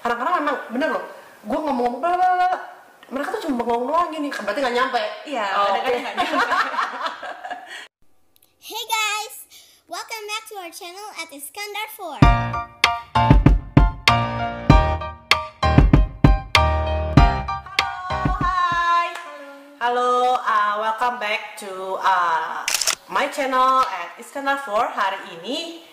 kadang-kadang memang bener loh, gue ngomong mereka tuh cuma ngomong doang gini, berarti nggak nyampe. Iya, kadang-kadang nggak nyampe. Hey guys, welcome back to our channel at Iskandar 4. Halo, welcome back to my channel at Iskandar 4. Hari ini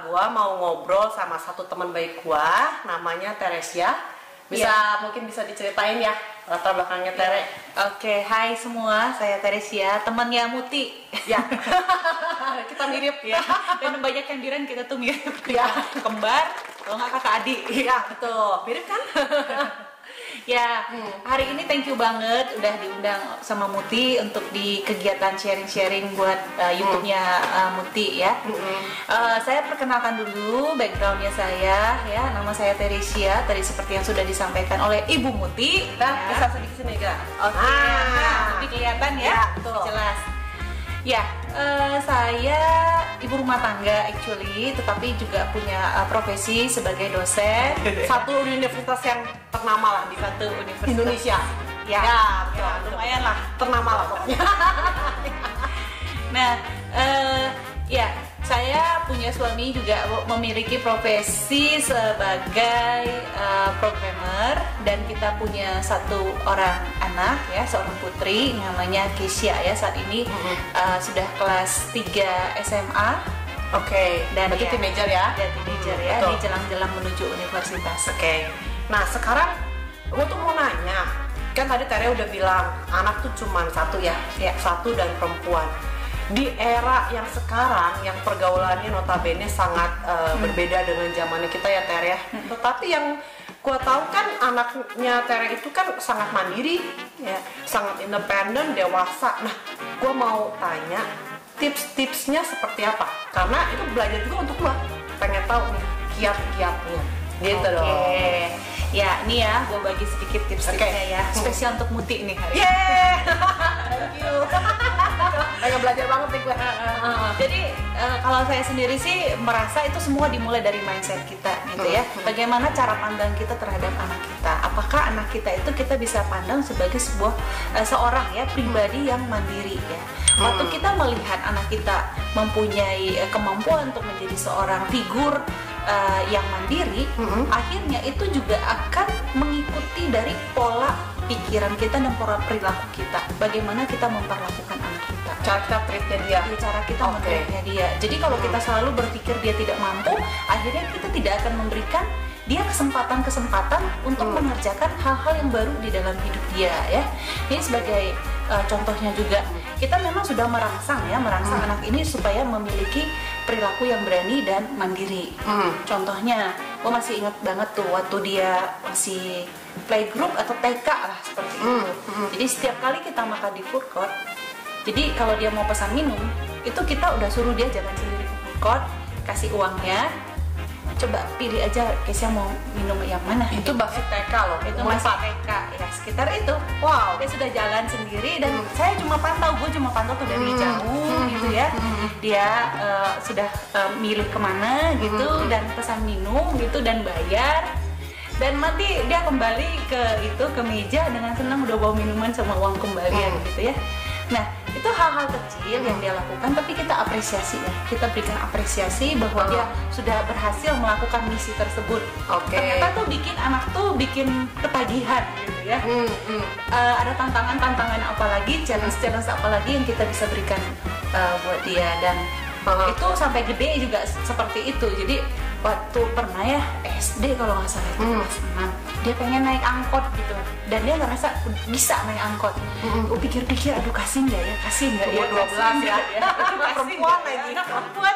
gua mau ngobrol sama satu teman baik gua, namanya Teresia. Mungkin bisa diceritain ya latar belakangnya Tere. Oke, hai semua, saya Teresia, temannya Muti. Ya, kita mirip ya. Dan banyak yang bilang kita tuh mirip, ya, kembar, kalau nggak kakak adik. Iya betul, mirip kan? Ya, hari ini thank you banget udah diundang sama Muti untuk di kegiatan sharing-sharing buat YouTube-nya Muti ya. Saya perkenalkan dulu backgroundnya saya ya, nama saya Teresia, tadi seperti yang sudah disampaikan oleh Ibu Muti. Nah, bisa sedikit sini enggak? Oke, lebih kelihatan ya, jelas. Ya, saya ibu rumah tangga actually, tetapi juga punya profesi sebagai dosen satu universitas yang ternama lah di satu universitas Indonesia. Ya, lumayan lah, ternama lah pokoknya. Nah, ya, saya punya suami juga memiliki profesi sebagai programmer, dan kita punya satu orang anak ya, seorang putri namanya Keisha ya, saat ini sudah kelas 3 SMA. Oke, dan berarti teenager ya? Ya, teenager ya, di jelang-jelang menuju universitas. Oke. Nah, sekarang gue tuh mau nanya, kan tadi Tere udah bilang anak tuh cuma satu ya, satu dan perempuan. Di era yang sekarang, yang pergaulannya notabene sangat berbeda dengan zamannya kita ya Tere ya. Tetapi yang gue tahu kan anaknya Tere itu kan sangat mandiri, ya, sangat independen, dewasa. Nah, gue mau tanya tips-tipsnya seperti apa? Karena itu belajar juga untuk gue, pengen tahu nih kiat-kiatnya, gitu dong. Ya, ini ya, gue bagi sedikit tips-tipsnya ya, spesial untuk Muti nih hari ini. Thank you. Pengen belajar banget nih gue. Jadi kalau saya sendiri sih merasa itu semua dimulai dari mindset kita gitu ya. Bagaimana cara pandang kita terhadap anak kita. Apakah anak kita itu kita bisa pandang sebagai seorang ya pribadi yang mandiri ya. Waktu kita melihat anak kita mempunyai kemampuan untuk menjadi seorang figur yang mandiri, akhirnya itu juga akan mengikuti dari pola pikiran kita dan pola perilaku kita. Bagaimana kita memperlakukan anak kita, cara kita treatnya dia, cara kita treatnya dia. Jadi kalau kita selalu berpikir dia tidak mampu, akhirnya kita tidak akan memberikan dia kesempatan untuk mengerjakan hal-hal yang baru di dalam hidup dia ya. Ini sebagai contohnya juga, kita memang sudah merangsang anak ini supaya memiliki perilaku yang berani dan mandiri. Contohnya, gue masih ingat banget tuh waktu dia masih playgroup atau TK lah seperti itu. Jadi setiap kali kita makan di food court, jadi kalau dia mau pesan minum, itu kita udah suruh dia jalan sendiri ke food court, kasih uangnya, coba pilih aja Keisha mau minum yang mana. Itu masih TK loh, itu masih TK ya, sekitar itu. Wow, dia sudah jalan sendiri dan saya cuma pantau, gue cuma pantau tuh dari jauh gitu ya. Dia sudah milih kemana gitu dan pesan minum gitu dan bayar. Dan nanti dia kembali ke meja dengan senang udah bawa minuman sama uang kembalian gitu ya. Nah, itu hal-hal kecil yang dia lakukan, tapi kita apresiasi ya. Kita berikan apresiasi bahwa dia sudah berhasil melakukan misi tersebut. Ternyata tuh bikin anak tuh bikin ketagihan gitu ya. Ada tantangan-tantangan apalagi, challenge-challenge apalagi yang kita bisa berikan buat dia. Dan itu sampai gede juga seperti itu. Jadi waktu pernah ya SD kalau nggak salah itu kelas 6, dia pengen naik angkot gitu dan dia ngerasa bisa naik angkot. Gue pikir-pikir, aduh kasih nggak ya 12 ya. Perempuan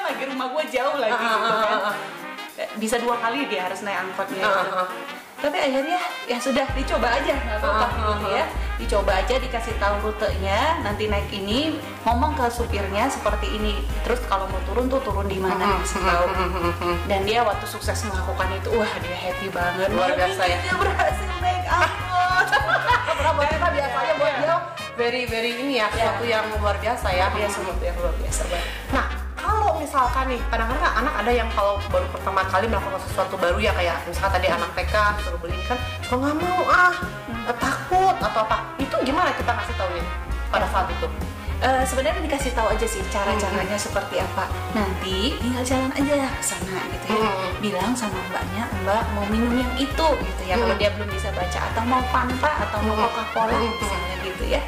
lagi, rumah gue jauh lagi gitu kan. Bisa 2 kali dia harus naik angkotnya gitu. Tapi akhirnya ya sudah, dicoba aja, nggak apa-apa gitu ya. Dicoba aja, dikasih tahu rutenya, nanti naik ini, ngomong ke supirnya seperti ini, terus kalau mau turun tuh turun di mana, kasih tahu. Dan dia waktu sukses melakukan itu, wah dia happy banget, luar biasa ya, dia berhasil naik angkot. Karena buat kita biasanya buat dia very ini ya, sesuatu yang luar biasa ya. Sesuatu yang luar biasa banget. Nah, kalau misalkan nih, kadang-kadang anak ada yang kalau baru pertama kali melakukan sesuatu baru ya, kayak misalkan tadi anak TK disuruh beliin kan, suka nggak mau takut atau apa, itu gimana kita ngasih taunya pada saat itu? Sebenarnya dikasih tahu aja sih cara-caranya seperti apa. Nanti tinggal jalan aja ke sana gitu ya. Bilang sama mbaknya, Mbak mau minum yang itu gitu ya. Kalau dia belum bisa baca, atau mau Fanta atau mau Coca-Cola misalnya gitu ya.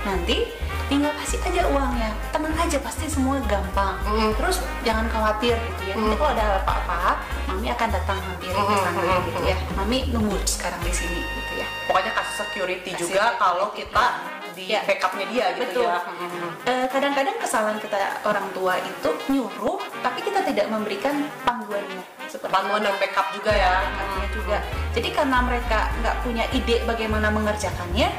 Nanti tinggal kasih aja uangnya, tenang aja, pasti semua gampang. Terus jangan khawatir gitu ya. Nanti kalau ada apa-apa, Mami akan datang hampir ke sana gitu ya. Mami nunggu sekarang di sini gitu ya. Pokoknya kasih security juga kalau kita di backupnya dia gitu. Betul. Ya. Kadang-kadang kesalahan kita orang tua itu nyuruh, tapi kita tidak memberikan panduannya. Panduan dan backup juga ya. Backupnya juga. Jadi karena mereka nggak punya ide bagaimana mengerjakannya,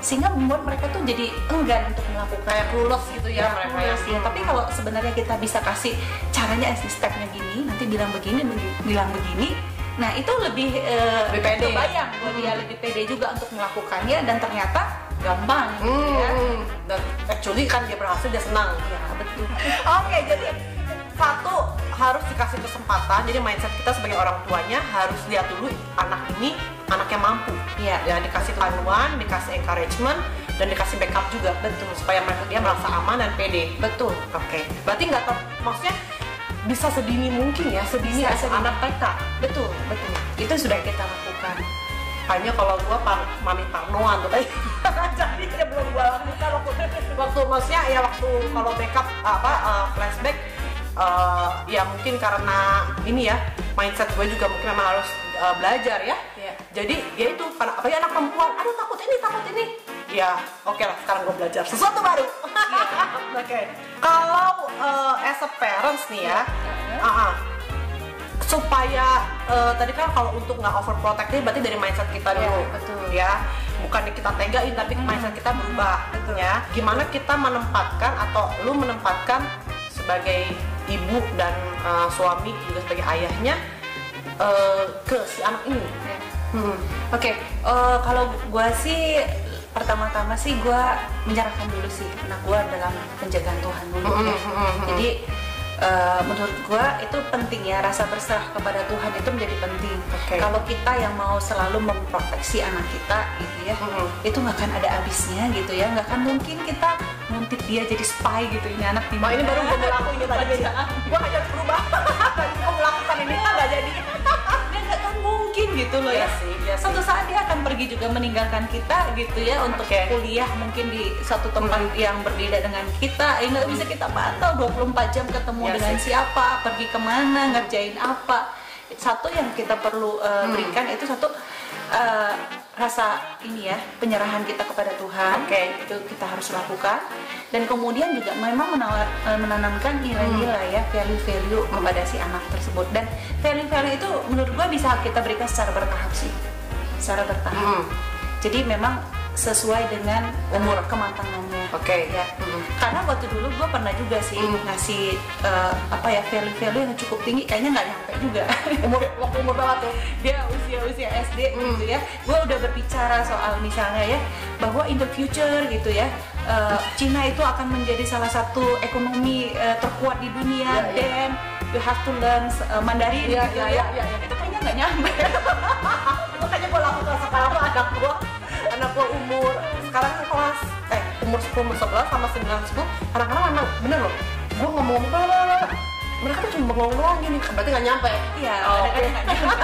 sehingga membuat mereka tuh jadi enggan untuk melakukan, Kayak clueless gitu ya mereka ya. ya. Tapi kalau sebenarnya kita bisa kasih caranya, stepnya gini, nanti bilang begini, bilang begini, nah itu lebih pede. kebayang buat dia, lebih pede juga untuk melakukannya, dan ternyata gampang gitu ya. Dan actually kan dia berhasil, dia senang. Ya betul. Oke, jadi satu, harus dikasih kesempatan. Jadi mindset kita sebagai orang tuanya harus lihat dulu anak ini anaknya mampu. Iya. Ya, dikasih panduan, dikasih encouragement, dan dikasih backup juga. Betul. Supaya dia merasa aman dan pede. Betul. Oke. Berarti nggak maksudnya bisa sedini mungkin ya, sedini Bisa sedini. anak TK. Betul, betul. Itu sudah kita lakukan. Hanya kalau gua mami parnoan tuh tadi. Jadi dia belum gua lakukan waktu maksudnya ya waktu kalau backup flashback ya mungkin karena ini ya mindset gue juga mungkin memang harus belajar ya. Jadi ya itu apalagi anak perempuan, aduh takut ini ya oke lah, sekarang gue belajar sesuatu baru. Oke. Kalau as a parents nih ya, supaya tadi kan kalau untuk nggak overprotective berarti dari mindset kita dulu, betul. Ya, bukan kita tegain tapi mindset kita berubah, ya. Gimana kita menempatkan atau lu menempatkan sebagai ibu dan suami juga sebagai ayahnya ke si anak ini? Oke, kalau gue sih pertama-tama sih gue menyerahkan dulu sih anak gue dalam penjagaan Tuhan dulu ya. Jadi menurut gue itu penting ya, rasa berserah kepada Tuhan itu menjadi penting. Kalau kita yang mau selalu memproteksi anak kita gitu ya, itu nggak akan ada habisnya gitu ya, nggak akan mungkin kita nguntit dia jadi spy gitu, ini anak dimana. Ini baru gue melakukan ini tadi, gue hanya berubah, gue melakukan ini nggak jadi. Dia nggak akan mungkin gitu loh ya. Suatu saat dia akan pergi juga meninggalkan kita gitu ya, untuk kuliah mungkin di satu tempat yang berbeda dengan kita, nggak bisa kita pantau 24 jam ketemu dengan siapa, pergi kemana, ngerjain apa. Satu yang kita perlu berikan itu satu rasa ini ya, penyerahan kita kepada Tuhan. Itu kita harus lakukan, dan kemudian juga memang menanamkan nilai-nilai ya, value-value kepada si anak tersebut. Dan value-value itu menurut gua bisa kita berikan secara bertahap sih, secara bertahap. Jadi memang sesuai dengan umur kematangannya. Ya. Karena waktu dulu gue pernah juga sih ngasih value-value yang cukup tinggi, kayaknya nggak nyampe juga. Waktu umur berapa tuh? Dia usia SD gitu ya. Gue udah berbicara soal misalnya ya, bahwa in the future gitu ya, Cina itu akan menjadi salah satu ekonomi terkuat di dunia, dan you have to learn Mandarin gitu ya. Itu kayaknya nggak nyampe. Makanya gue lakukan sekarang tuh anak gua umur sekarang kelas umur 10, 11 sama 9, 10, kadang-kadang memang bener loh, gua ngomong mereka tuh cuma ngomong doang gini, berarti nggak nyampe. Iya, kadang-kadang nggak nyampe.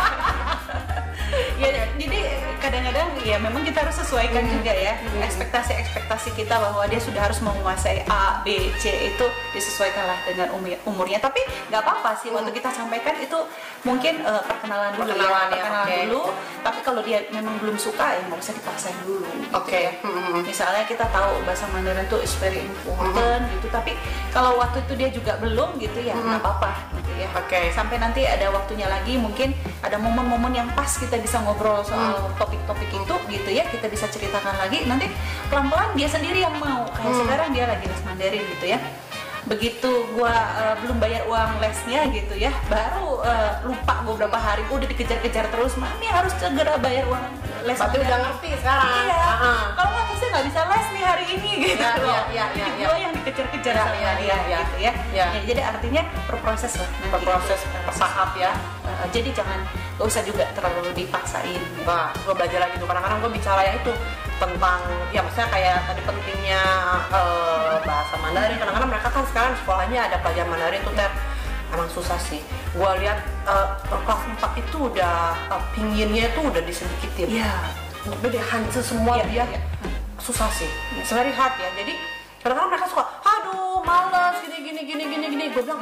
Ya, jadi kadang-kadang ya memang kita harus sesuaikan juga ya ekspektasi kita bahwa dia sudah harus menguasai A, B, C, itu disesuaikanlah dengan umurnya. Tapi nggak apa-apa sih, waktu kita sampaikan itu mungkin perkenalan dulu. Tapi kalau dia memang belum suka ya nggak usah dipaksain dulu. Misalnya kita tahu bahasa Mandarin itu is very important gitu, tapi kalau waktu itu dia juga belum gitu ya nggak apa-apa gitu ya. Sampai nanti ada waktunya lagi, mungkin ada momen-momen yang pas kita bisa ngobrol soal topik-topik itu gitu ya, kita bisa ceritakan lagi, nanti pelan-pelan dia sendiri yang mau. Kayak sekarang dia lagi les Mandarin gitu ya, begitu gue belum bayar uang lesnya gitu ya, baru lupa gue berapa hari, gue udah dikejar-kejar terus, mami harus segera bayar uang les. Berarti udah ngerti sekarang. Iya. Kalau nggak saya nggak bisa les nih hari ini gitu. Jadi gue yang dikejar-kejar sama dia gitu ya. Ya. Jadi artinya berproses lah. Berproses bertahap ya. Jadi gak usah juga terlalu dipaksain. Nah, gue belajar lagi tuh, kadang-kadang gue bicara ya itu tentang, ya maksudnya kayak tadi pentingnya bahasa Mandarin. Kadang-kadang mereka kan sekarang sekolahnya ada pelajaran Mandarin tuh, emang susah sih. Gue lihat kelas 4 itu udah pinginnya tuh udah disedikitin. Iya. Udah dihancur semua dia. Susah sih. It's very hard ya. Jadi kadang-kadang mereka suka, aduh males gini. Gue bilang,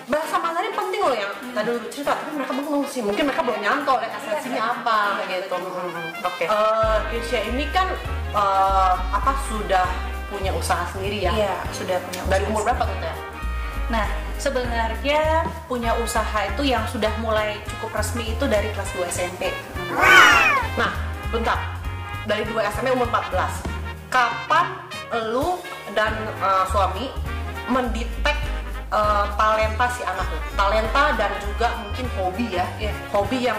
bahasa Mandarin penting loh yang tadi lu cerita, tapi mereka bengong sih. Mungkin mereka belum nyantol ya esensinya apa gitu. Oke. Keisha ini kan sudah punya usaha sendiri ya? Iya, sudah punya usaha. Dari umur berapa tuh ya? Nah, sebenarnya punya usaha itu yang sudah mulai cukup resmi itu dari kelas 2 SMP. Nah, bentar. Dari 2 SMP umur 14. Kapan lu dan suami mendetek talenta si anak lu? Talenta dan juga mungkin hobi ya. Hobi yang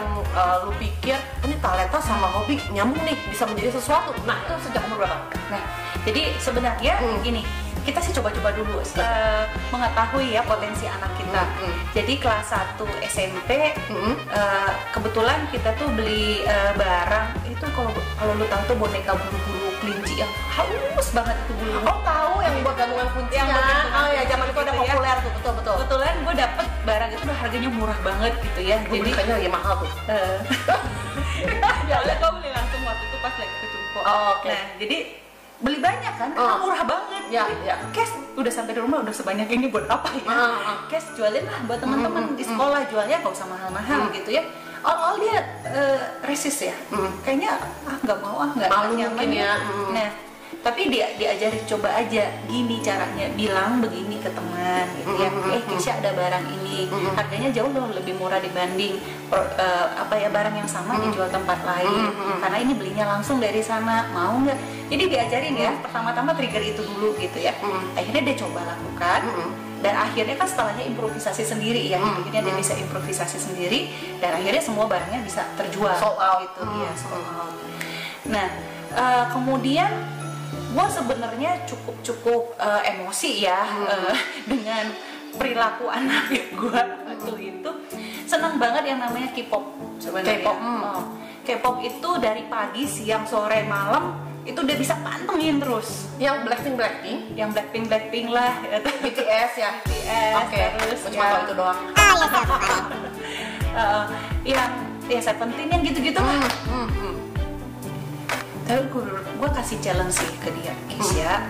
lu pikir ini talenta sama hobi nyambung nih, bisa menjadi sesuatu. Nah, itu sejak umur berapa? Nah, jadi sebenarnya gini, kita sih coba-coba dulu mengetahui ya potensi anak kita. Jadi kelas 1 SMP kebetulan kita tuh beli barang itu, kalau lu tahu tuh boneka bulu-bulu kelinci yang halus banget itu bulu. Oh, tahu yang buat gantungan kuncinya. Oh ya, zaman itu ada populer tuh, betul. Kebetulan gue dapet barang itu harganya murah banget gitu ya. Jadi kayaknya ya mahal tuh. Ya, gue beli langsung waktu itu pas lagi ke Cungko. Oke. Nah, jadi beli banyak kan, murah banget. Ya. Cash udah sampai di rumah udah sebanyak ini buat apa ya? Cash jualin lah buat teman-teman di sekolah, jualnya gak usah mahal-mahal gitu ya. Awal dia resist ya, kayaknya nggak mau nggak nyaman ya. Nah, tapi dia diajarin coba aja gini caranya, bilang begini ke teman gitu ya. Keisha ada barang ini, harganya jauh lebih murah dibanding barang yang sama dijual tempat lain. Karena ini belinya langsung dari sana, mau nggak? Jadi diajarin ya, pertama-tama trigger itu dulu gitu ya. Akhirnya dia coba lakukan. Dan akhirnya kan setelahnya improvisasi sendiri ya, akhirnya dia bisa improvisasi sendiri dan akhirnya semua barangnya bisa terjual. Sold out itu dia, sold out. Nah, kemudian gue sebenarnya cukup emosi ya dengan perilaku anak gue waktu itu. Senang banget yang namanya K-pop sebenarnya. K-pop itu dari pagi, siang, sore, malam itu udah bisa pantengin terus. Yang Blackpink? Yang Blackpink lah, BTS ya. Oke. Terus cuma tahu itu doang. Yang Seventeen yang gitu-gitu lah. Tapi gue kasih challenge sih ke dia, Keisha,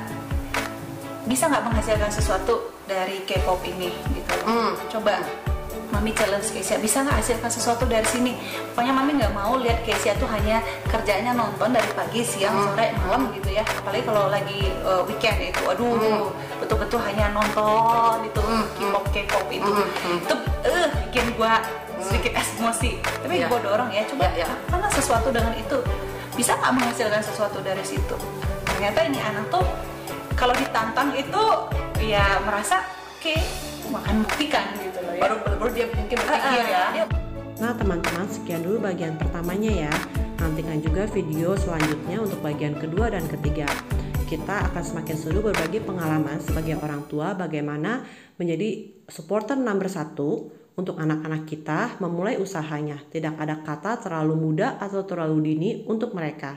bisa nggak menghasilkan sesuatu dari K-pop ini gitu. Coba Mami challenge Keisha, bisa nggak hasilkan sesuatu dari sini? Pokoknya Mami nggak mau lihat Keisha tuh hanya kerjanya nonton dari pagi, siang, sore, malam gitu ya. Apalagi kalau lagi weekend itu, aduh, betul-betul hanya nonton itu K-pop itu. Itu bikin gua sedikit emosi. Tapi gua dorong ya, coba karena sesuatu dengan itu bisa nggak menghasilkan sesuatu dari situ. Ternyata ini anak tuh kalau ditantang itu ya merasa makan buktikan gitu loh ya. Baru dia mungkin berpikir ya. Nah teman-teman, sekian dulu bagian pertamanya ya. Nantikan juga video selanjutnya untuk bagian kedua dan ketiga. Kita akan semakin seru berbagi pengalaman sebagai orang tua bagaimana menjadi supporter number 1 untuk anak-anak kita memulai usahanya. Tidak ada kata terlalu muda atau terlalu dini untuk mereka.